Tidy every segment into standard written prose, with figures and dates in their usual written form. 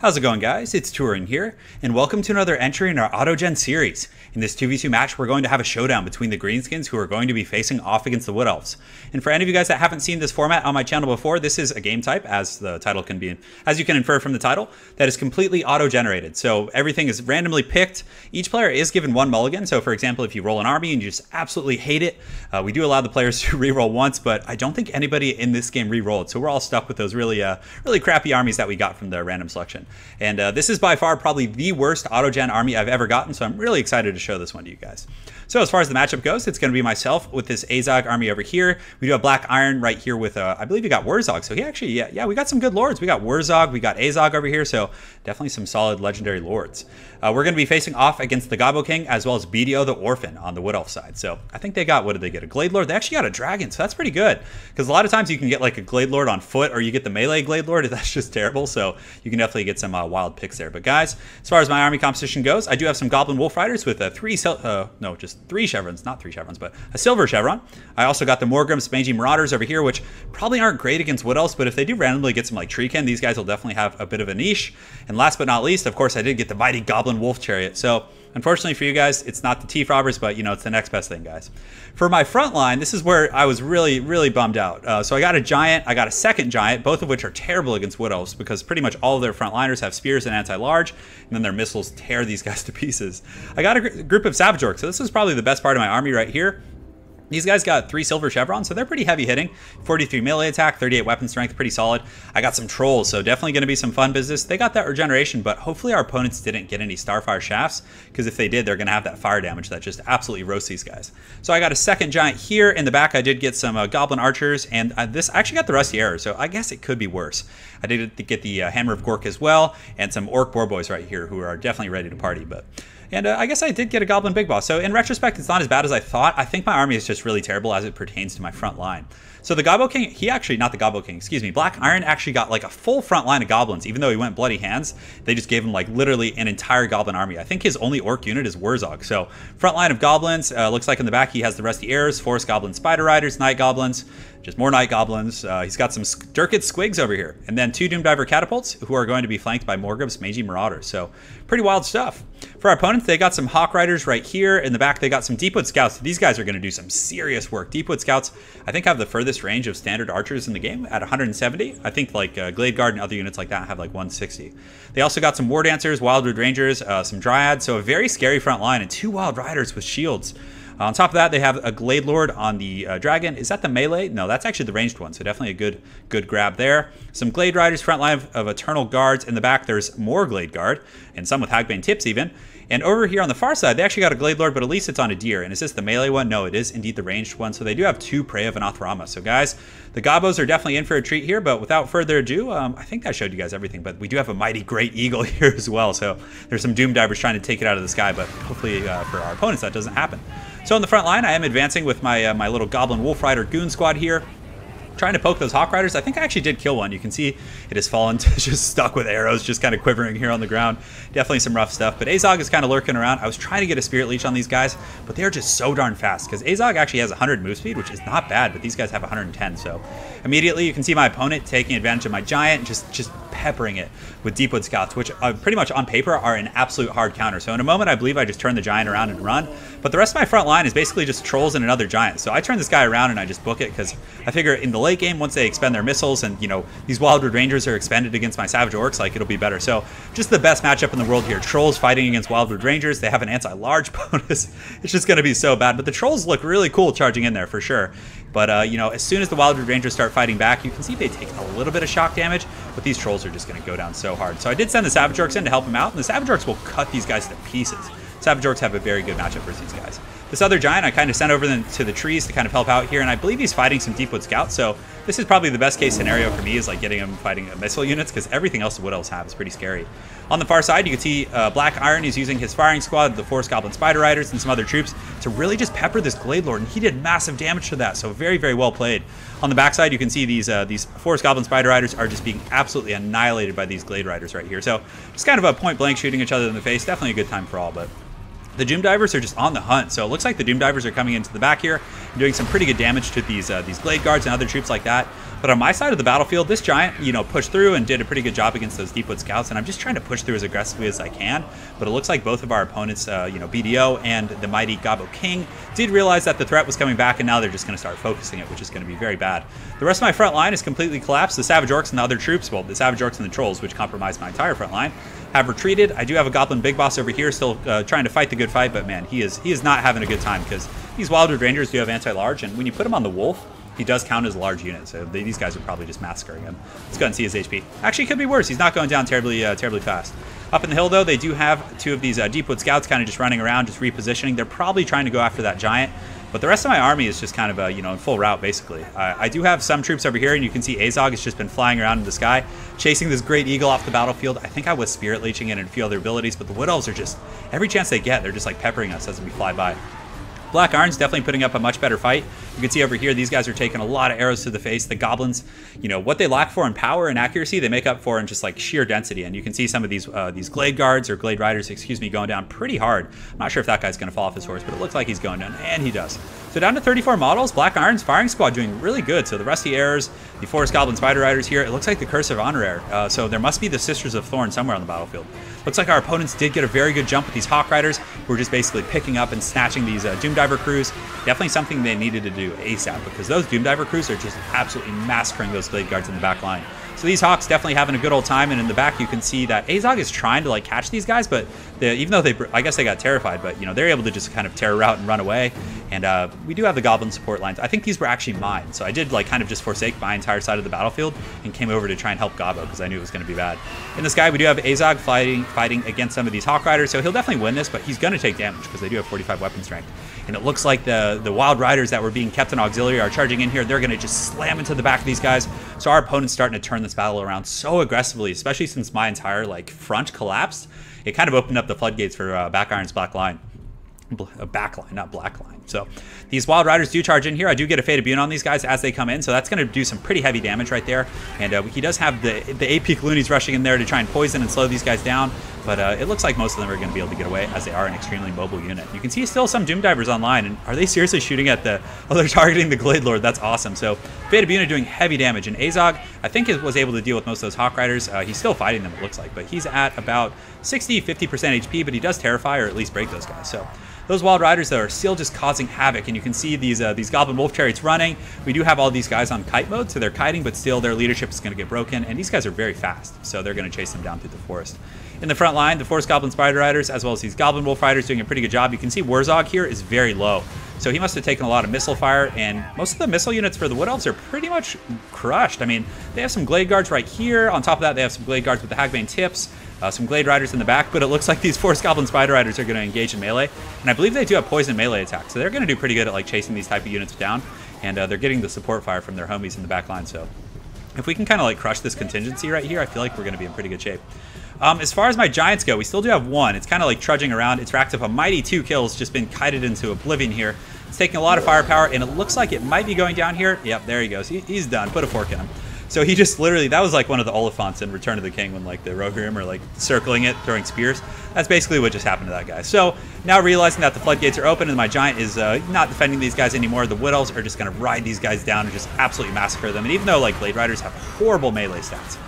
How's it going, guys? It's Turin here, and welcome to another entry in our Autogen series. In this 2v2 match, we're going to have a showdown between the Greenskins, who are going to be facing off against the Wood Elves. And for any of you guys that haven't seen this format on my channel before, this is a game type, as the title can be, as you can infer from the title, that is completely auto-generated. So everything is randomly picked. Each player is given one mulligan. So for example, if you roll an army and you just absolutely hate it, we do allow the players to re-roll once, but I don't think anybody in this game re-rolled. So we're all stuck with those really crappy armies that we got from the random selection. And this is by far probably the worst autogen army I've ever gotten, so I'm really excited to show this one to you guys. So as far as the matchup goes, it's going to be myself with this Azog army over here. We do have Black Iron right here with, I believe he got Wurzog. So he actually, yeah, we got some good lords. We got Wurzog, we got Azog over here, so definitely some solid legendary lords. We're going to be facing off against the Gobbo King as well as BDO the Orphan on the Wood Elf side. So I think they got, what did they get? A Glade Lord? They actually got a Dragon, so that's pretty good. Because a lot of times you can get like a Glade Lord on foot, or you get the melee Glade Lord, and that's just terrible. So you can definitely get some wild picks there. But guys, as far as my army composition goes, I do have some Goblin Wolf Riders with just three chevrons, not three chevrons, but a silver chevron. I also got the Morgrum's Mangy Marauders over here, which probably aren't great against Wood Elves, but if they do randomly get some like Treekin, these guys will definitely have a bit of a niche. And last but not least, of course, I did get the Mighty Goblin Wolf Chariot. So unfortunately for you guys, it's not the Teeth Robbers, but you know, it's the next best thing, guys. For my front line, this is where I was really bummed out. So I got a Giant, I got a second Giant, both of which are terrible against Wood Elves because pretty much all of their frontliners have spears and anti-large, and then their missiles tear these guys to pieces. I got a group of Savage Orcs, so this is probably the best part of my army right here. These guys got 3 silver chevrons, so they're pretty heavy hitting. 43 melee attack, 38 weapon strength, pretty solid. I got some trolls, so definitely going to be some fun business. They got that regeneration, but hopefully our opponents didn't get any Starfire shafts, because if they did, they're going to have that fire damage that just absolutely roasts these guys. So I got a second giant here. In the back, I did get some goblin archers, and I actually got the rusty arrows, so I guess it could be worse. I did get the hammer of Gork as well, and some orc boar boys right here who are definitely ready to party, but... And I guess I did get a Goblin Big Boss. So in retrospect, it's not as bad as I thought. I think my army is just really terrible as it pertains to my front line. So the Gobbo King, not the Gobbo King, excuse me, Black Iron actually got like a full front line of goblins, even though he went Bloody Hands. They just gave him like literally an entire goblin army. I think his only orc unit is Wurzog. So front line of goblins, looks like in the back he has the Rusty Arrows, Forest Goblin Spider Riders, Night Goblins, just more Night Goblins. He's got some Durkid Squigs over here. And then 2 Doomdiver Catapults, who are going to be flanked by Morgrum's Mangy Marauders. So pretty wild stuff. For our opponents, they got some Hawk Riders right here. In the back, they got some Deepwood Scouts. These guys are going to do some serious work. Deepwood Scouts, I think, have the furthest range of standard archers in the game at 170. I think like Glade Guard and other units like that have like 160. They also got some War Dancers, Wildwood Rangers, some Dryads. So a very scary front line, and 2 Wild Riders with shields. On top of that, they have a Glade Lord on the Dragon. Is that the melee? No, that's actually the ranged one, so definitely a good grab there. Some Glade Riders, front line of Eternal Guards. In the back, there's more Glade Guard, and some with Hagbane Tips even. And over here on the far side, they actually got a Glade Lord, but at least it's on a deer. And is this the melee one? No, it is indeed the ranged one. So they do have 2 Prey of Anathrama. So guys, the Gobbos are definitely in for a treat here, but without further ado, I think I showed you guys everything, but we do have a Mighty Great Eagle here as well. So there's some Doom Divers trying to take it out of the sky, but hopefully for our opponents, that doesn't happen. So on the front line, I am advancing with my my little Goblin Wolf Rider Goon Squad here, trying to poke those Hawk Riders. I think I actually did kill one. You can see it has fallen to just stuck with arrows, just kind of quivering here on the ground. Definitely some rough stuff, but Azog is kind of lurking around. I was trying to get a Spirit Leech on these guys, but they're just so darn fast, because Azog actually has 100 move speed, which is not bad, but these guys have 110, so immediately you can see my opponent taking advantage of my Giant, just peppering it with Deepwood Scouts, which pretty much on paper are an absolute hard counter. So in a moment, I believe I just turn the Giant around and run, but the rest of my front line is basically just trolls and another Giant. So I turn this guy around and I just book it, because I figure in the late game, once they expend their missiles and, you know, these Wildwood Rangers are expended against my Savage Orcs, like, it'll be better. So just the best matchup in the world here. Trolls fighting against Wildwood Rangers. They have an anti-large bonus. It's just going to be so bad, but the Trolls look really cool charging in there for sure. But, you know, as soon as the Wildwood Rangers start fighting back, you can see they take a little bit of shock damage, but these Trolls are just going to go down so hard. So I did send the Savage Orcs in to help them out, and the Savage Orcs will cut these guys to pieces. Savage Orcs have a very good matchup versus these guys. This other Giant, I kind of sent over to the trees to kind of help out here, and I believe he's fighting some Deepwood Scouts, so this is probably the best case scenario for me, is like getting him fighting missile units, because everything else the Wood Elves have is pretty scary. On the far side, you can see Black Iron is using his firing squad, the Forest Goblin Spider Riders, and some other troops to really just pepper this Glade Lord, and he did massive damage to that, so very well played. On the backside, you can see these Forest Goblin Spider Riders are just being absolutely annihilated by these Glade Riders right here. So just kind of a point blank shooting each other in the face. Definitely a good time for all, but The Doom Divers are just on the hunt, so it looks like the Doom Divers are coming into the back here and doing some pretty good damage to these Glade Guards and other troops like that. But on my side of the battlefield, this giant, you know, pushed through and did a pretty good job against those Deepwood scouts, and I'm just trying to push through as aggressively as I can. But it looks like both of our opponents, you know, BDO and the mighty Gobbo King, did realize that the threat was coming back, and now they're just going to start focusing it, which is going to be very bad. The rest of my front line is completely collapsed. The Savage Orcs and the other troops, well, the Savage Orcs and the Trolls, which compromised my entire front line, have retreated. I do have a Goblin Big Boss over here still trying to fight the good fight, but man, he is not having a good time because these Wildwood Rangers do have anti-large, and when you put him on the Wolf, he does count as a large unit, so these guys are probably just massacring him. Let's go ahead and see his HP. Actually, it could be worse. He's not going down terribly fast. Up in the hill, though, they do have two of these Deepwood scouts kind of just running around, just repositioning. They're probably trying to go after that giant, but the rest of my army is just kind of, you know, in full route, basically. I do have some troops over here, and you can see Azog has just been flying around in the sky, chasing this great eagle off the battlefield. I think I was Spirit Leeching it and a few other abilities, but the Wood Elves are just, every chance they get, they're just like peppering us as we fly by. Black Iron's definitely putting up a much better fight. You can see over here, these guys are taking a lot of arrows to the face. The Goblins, you know, what they lack for in power and accuracy, they make up for in just like sheer density. And you can see some of these Glade Guards, or Glade Riders, excuse me, going down pretty hard. I'm not sure if that guy's going to fall off his horse, but it looks like he's going down, and he does. So down to 34 models, Black Iron's firing squad doing really good. So the Rusty Arrows, the Forest Goblin Spider Riders here, it looks like the Curse of Honor Air. So there must be the Sisters of Thorn somewhere on the battlefield. Looks like our opponents did get a very good jump with these Hawk Riders, who are just basically picking up and snatching these Doomdiver crews. Definitely something they needed to do ASAP, because those Doomdiver crews are just absolutely massacring those Glade Guards in the back line. So these Hawks definitely having a good old time, and in the back you can see that Azog is trying to like catch these guys, but even though I guess they got terrified, but you know, they're able to just kind of terror out and run away. And we do have the Goblin support lines. I think these were actually mine, so I did like kind of just forsake my entire side of the battlefield and came over to try and help Gobbo because I knew it was going to be bad. In the sky, we do have Azog fighting against some of these Hawk Riders, so he'll definitely win this, but he's going to take damage because they do have 45 weapon strength. And it looks like the Wild Riders that were being kept in auxiliary are charging in here. They're going to just slam into the back of these guys. So our opponent's starting to turn this battle around so aggressively, especially since my entire like front collapsed. It kind of opened up the floodgates for Black Iron's black line. Backline, not black line. So these Wild Riders do charge in here. I do get a Fate of Bune on these guys as they come in, so that's going to do some pretty heavy damage right there. And he does have the 8 peak loonies rushing in there to try and poison and slow these guys down, but it looks like most of them are going to be able to get away, as they are an extremely mobile unit. You can see still some Doomdivers online, and are they seriously shooting at the... Oh, they're targeting the Glade Lord. That's awesome. So Fate of Bune doing heavy damage, and Azog, I think, was able to deal with most of those Hawk Riders. He's still fighting them, it looks like, but he's at about 60-50% HP, but he does terrify or at least break those guys. So those Wild Riders, though, are still just causing havoc, and you can see these Goblin Wolf Chariots running. We do have all these guys on kite mode, so they're kiting, but still their leadership is going to get broken, and these guys are very fast, so they're going to chase them down through the forest. In the front line, the Forest Goblin Spider Riders, as well as these Goblin Wolf Riders, doing a pretty good job. You can see Wurzog here is very low, so he must have taken a lot of missile fire, and most of the missile units for the Wood Elves are pretty much crushed. I mean, they have some Glade Guards right here. On top of that, they have some Glade Guards with the Hagbane tips. Some Glade Riders in the back, but it looks like these Forest Goblin Spider Riders are going to engage in melee, and I believe they do have poison melee attack, so they're going to do pretty good at like chasing these type of units down, and they're getting the support fire from their homies in the back line. So if we can kind of like crush this contingency right here, I feel like we're going to be in pretty good shape. As far as my Giants go, we still do have one. It's kind of like trudging around. It's racked up a mighty 2 kills, just been kited into oblivion here. It's taking a lot of firepower, and it looks like it might be going down here. Yep, there he goes. He's done. Put a fork in him. So he just literally, that was like one of the Oliphants in Return of the King when like the Rohirrim are like circling it, throwing spears. That's basically what just happened to that guy. So now realizing that the floodgates are open and my Giant is not defending these guys anymore, the Wood Elves are just going to ride these guys down and just absolutely massacre them. And even though like Blade Riders have horrible melee stats,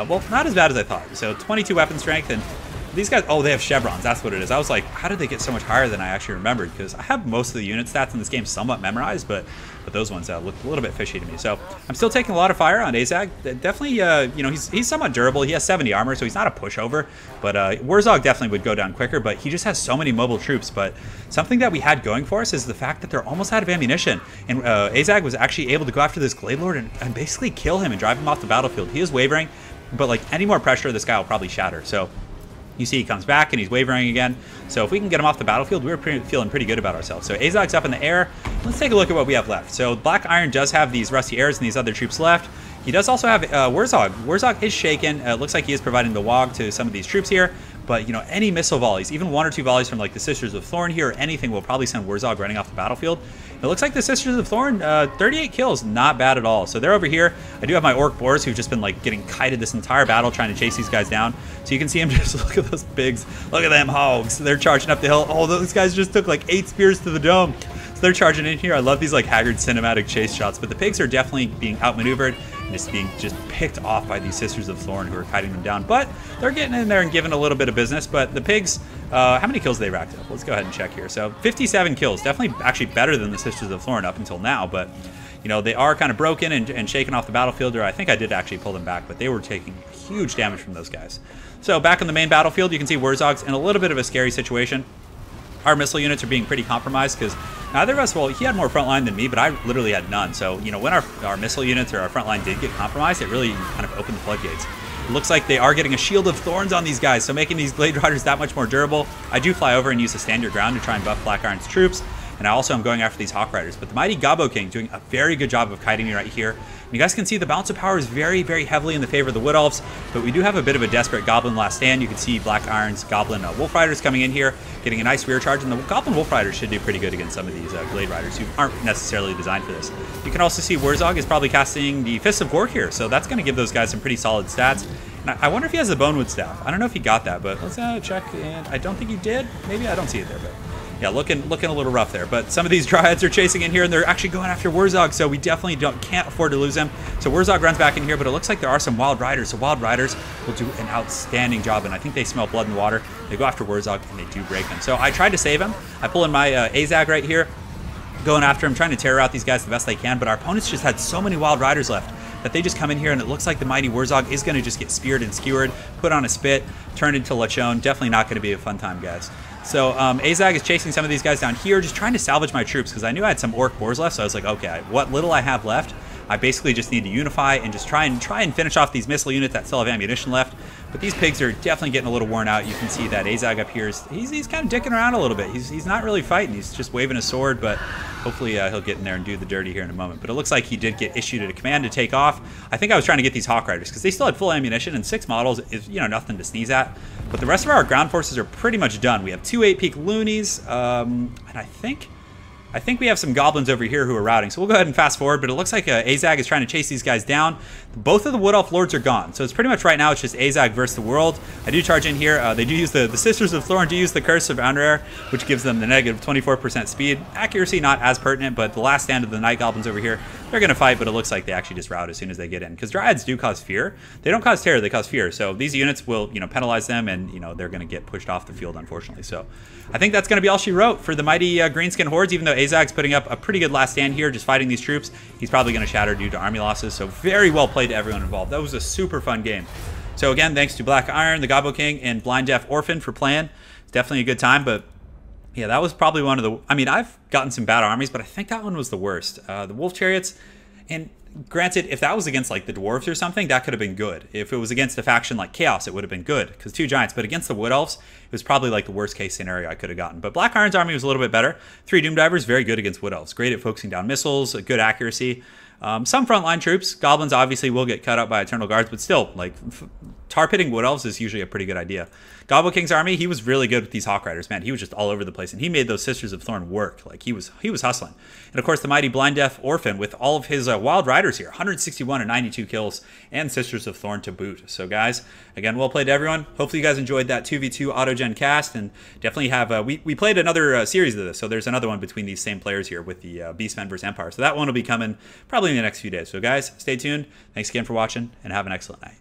well, not as bad as I thought. So 22 weapon strength, and these guys, oh, they have chevrons. That's what it is. I was like, how did they get so much higher than I actually remembered? Because I have most of the unit stats in this game somewhat memorized, but those ones look a little bit fishy to me. So I'm still taking a lot of fire on Azog. Definitely, you know, he's somewhat durable. He has 70 armor, so he's not a pushover. But Wurzog definitely would go down quicker, but he just has so many mobile troops. But something that we had going for us is the fact that they're almost out of ammunition. And Azog was actually able to go after this Glade Lord and basically kill him and drive him off the battlefield. He is wavering, but like any more pressure, this guy will probably shatter. So you see he comes back and he's wavering again. So if we can get him off the battlefield, we're feeling pretty good about ourselves. So Azog's up in the air. Let's take a look at what we have left. So Black Iron does have these Rusty Airs and these other troops left. He does also have Wurzog. Wurzog is shaken. Looks like he is providing the WOG to some of these troops here. But, you know, any missile volleys, even 1 or 2 volleys from, like, the Sisters of Thorn here or anything will probably send Wurzog running off the battlefield. It looks like the Sisters of Thorn, 38 kills, not bad at all. So they're over here. I do have my Orc Boars who've just been, like, getting kited this entire battle trying to chase these guys down. So you can see them just, look at those pigs. Look at them hogs. They're charging up the hill. Oh, those guys just took, like, 8 spears to the dome. So they're charging in here. I love these, like, Haggard cinematic chase shots. But the pigs are definitely being outmaneuvered. and just being picked off by these Sisters of Thorn who are kiting them down. But they're getting in there and giving a little bit of business. But the pigs, how many kills they racked up? Let's go ahead and check here. So 57 kills, definitely actually better than the Sisters of Thorn up until now. But you know, they are kind of broken and shaken off the battlefield, or I think I did actually pull them back, but they were taking huge damage from those guys. So back on the main battlefield, you can see Wurzog's in a little bit of a scary situation. Our missile units are being pretty compromised because neither of us, well, he had more frontline than me, but I literally had none. So, you know, when our missile units or our frontline did get compromised, it really kind of opened the floodgates. It looks like they are getting a shield of thorns on these guys, so making these Blade Riders that much more durable. I do fly over and use the stand your ground to try and buff Black Iron's troops. And I also am going after these Hawk Riders. But the mighty Gobbo King doing a very good job of kiting me right here. And you guys can see the balance of power is very, very heavily in the favor of the Wood Elves. But we do have a bit of a desperate Goblin last stand. You can see Black Iron's Goblin Wolf Riders coming in here, getting a nice rear charge. And the Goblin Wolf Riders should do pretty good against some of these Blade Riders who aren't necessarily designed for this. You can also see Wurzog is probably casting the Fists of Gork here. So that's going to give those guys some pretty solid stats. And I wonder if he has the Bonewood Staff. I don't know if he got that, but let's check. And I don't think he did. Maybe I don't see it there, but yeah, looking a little rough there. But some of these Dryads are chasing in here, and they're actually going after Wurzog, so we definitely can't afford to lose him. So Wurzog runs back in here, but it looks like there are some Wild Riders. So Wild Riders will do an outstanding job, and I think they smell blood and water. They go after Wurzog, and they do break him. So I tried to save him. I pull in my Azag right here, going after him, trying to terror out these guys the best they can, but our opponents just had so many Wild Riders left that they just come in here, and it looks like the mighty Wurzog is going to just get speared and skewered, put on a spit, turned into Lechon. Definitely not going to be a fun time, guys. So Azag is chasing some of these guys down here, just trying to salvage my troops because I knew I had some Orc Boars left. So I was like, okay, what little I have left, I basically just need to unify and just try and finish off these missile units that still have ammunition left. But these pigs are definitely getting a little worn out. You can see that Azag up here, he's kind of dicking around a little bit. He's not really fighting. He's just waving his sword, but hopefully he'll get in there and do the dirty here in a moment. But it looks like he did get issued a command to take off. I think I was trying to get these Hawk Riders because they still had full ammunition, and 6 models is, you know, nothing to sneeze at. But the rest of our ground forces are pretty much done. We have 2 8-peak loonies, and I think we have some goblins over here who are routing. So we'll go ahead and fast forward, but it looks like Azag is trying to chase these guys down. Both of the Wood Elf Lords are gone. So it's pretty much right now it's just Azag versus the world. I do charge in here. They do use the Sisters of Thorn do use the Curse of Unrare, which gives them the negative 24% speed. Accuracy not as pertinent, but the last stand of the Night Goblins over here, they're going to fight, but it looks like they actually just rout as soon as they get in. Because Dryads do cause fear. They don't cause terror, they cause fear. So these units will, you know, penalize them, and, you know, they're going to get pushed off the field, unfortunately. So I think that's going to be all she wrote for the mighty Greenskin Hordes, even though Azag's putting up a pretty good last stand here, just fighting these troops. He's probably going to shatter due to army losses. So very well played to everyone involved. That was a super fun game. So again, thanks to Black Iron, the Gobbo King, and Blind Deaf Orphan for playing. It's definitely a good time, but yeah, that was probably one of the... I mean, I've gotten some bad armies, but I think that one was the worst. The Wolf Chariots, and granted, if that was against like the Dwarves or something, that could have been good. If it was against a faction like Chaos, it would have been good, because 2 giants. But against the Wood Elves, it was probably like the worst case scenario I could have gotten. But Black Iron's army was a little bit better. 3 Doom Divers, very good against Wood Elves. Great at focusing down missiles, good accuracy. Some frontline troops. Goblins obviously will get cut up by Eternal Guards, but still, like, tar pitting Wood Elves is usually a pretty good idea. Gobbo King's army, he was really good with these Hawk Riders, man. He was just all over the place, and he made those Sisters of Thorn work. Like, he was hustling. And of course, the mighty Blind Deaf Orphan with all of his Wild Riders here, 161 and 92 kills, and Sisters of Thorn to boot. So guys, again, well played to everyone. Hopefully you guys enjoyed that 2v2 Autogen cast, and definitely have, we played another series of this, so there's another one between these same players here with the Beastmen vs. Empire. So that one will be coming probably in the next few days. So guys, stay tuned. Thanks again for watching, and have an excellent night.